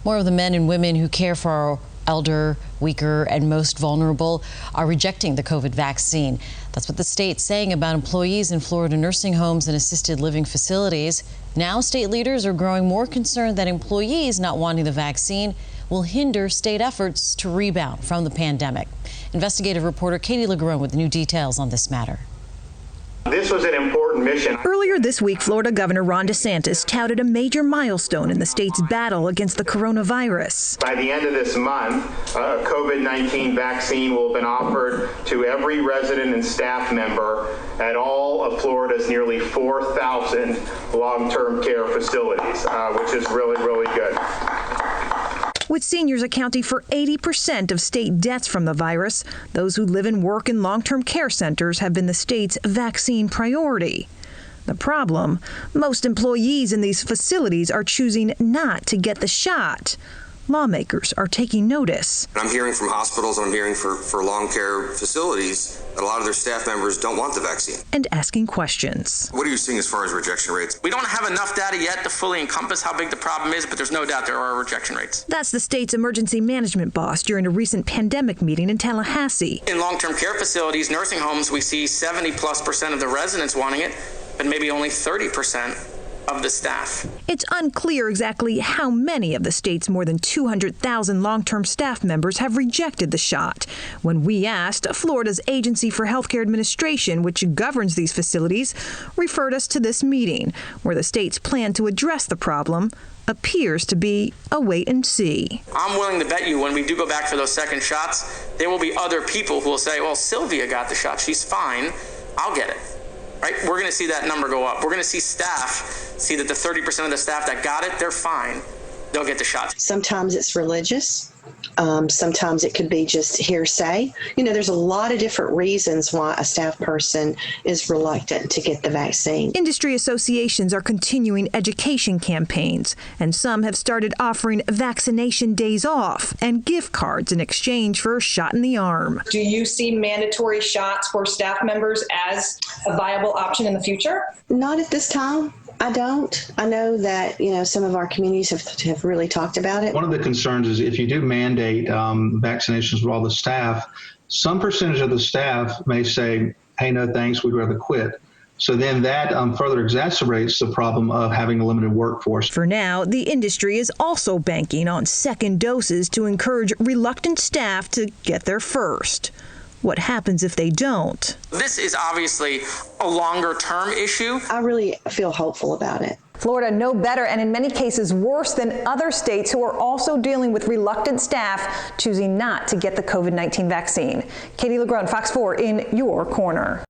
More of the men and women who care for our elder, weaker, and most vulnerable are rejecting the COVID vaccine. That's what the state's saying about employees in Florida nursing homes and assisted living facilities. Now, state leaders are growing more concerned that employees not wanting the vaccine will hinder state efforts to rebound from the pandemic. Investigative reporter Katie LeGrone with new details on this matter. This was an important mission. Earlier this week, Florida Governor Ron DeSantis touted a major milestone in the state's battle against the coronavirus. By the end of this month, a COVID-19 vaccine will have been offered to every resident and staff member at all of Florida's nearly 4,000 long-term care facilities, which is really, really good. With seniors accounting for 80% of state deaths from the virus, those who live and work in long-term care centers have been the state's vaccine priority. The problem, most employees in these facilities are choosing not to get the shot. Lawmakers are taking notice. I'm hearing from hospitals, and I'm hearing for long care facilities that a lot of their staff members don't want the vaccine. And asking questions. What are you seeing as far as rejection rates? We don't have enough data yet to fully encompass how big the problem is, but there's no doubt there are rejection rates. That's the state's emergency management boss during a recent pandemic meeting in Tallahassee. In long-term care facilities, nursing homes, we see 70+% of the residents wanting it, but maybe only 30% of the staff. It's unclear exactly how many of the state's more than 200,000 long-term staff members have rejected the shot. When we asked, Florida's Agency for Healthcare Administration, which governs these facilities, referred us to this meeting, where the state's plan to address the problem appears to be a wait and see. I'm willing to bet you when we do go back for those second shots, there will be other people who will say, well, Sylvia got the shot, she's fine, I'll get it. Right? We're going to see that number go up. We're going to see staff see that the 30% of the staff that got it, they're fine. They'll get the shot. Sometimes it's religious. Sometimes it could be just hearsay. There's a lot of different reasons why a staff person is reluctant to get the vaccine. Industry associations are continuing education campaigns, and some have started offering vaccination days off and gift cards in exchange for a shot in the arm. Do you see mandatory shots for staff members as a viable option in the future? Not at this time. I don't. I know that, some of our communities have really talked about it. One of the concerns is if you do mandate vaccinations for all the staff, some percentage of the staff may say, hey, no thanks, we'd rather quit. So then that further exacerbates the problem of having a limited workforce. For now, the industry is also banking on second doses to encourage reluctant staff to get their first. What happens if they don't? This is obviously a longer-term issue. I really feel hopeful about it. Florida no better, and in many cases worse than other states who are also dealing with reluctant staff choosing not to get the COVID-19 vaccine. Katie LeGrone, Fox 4 in your corner.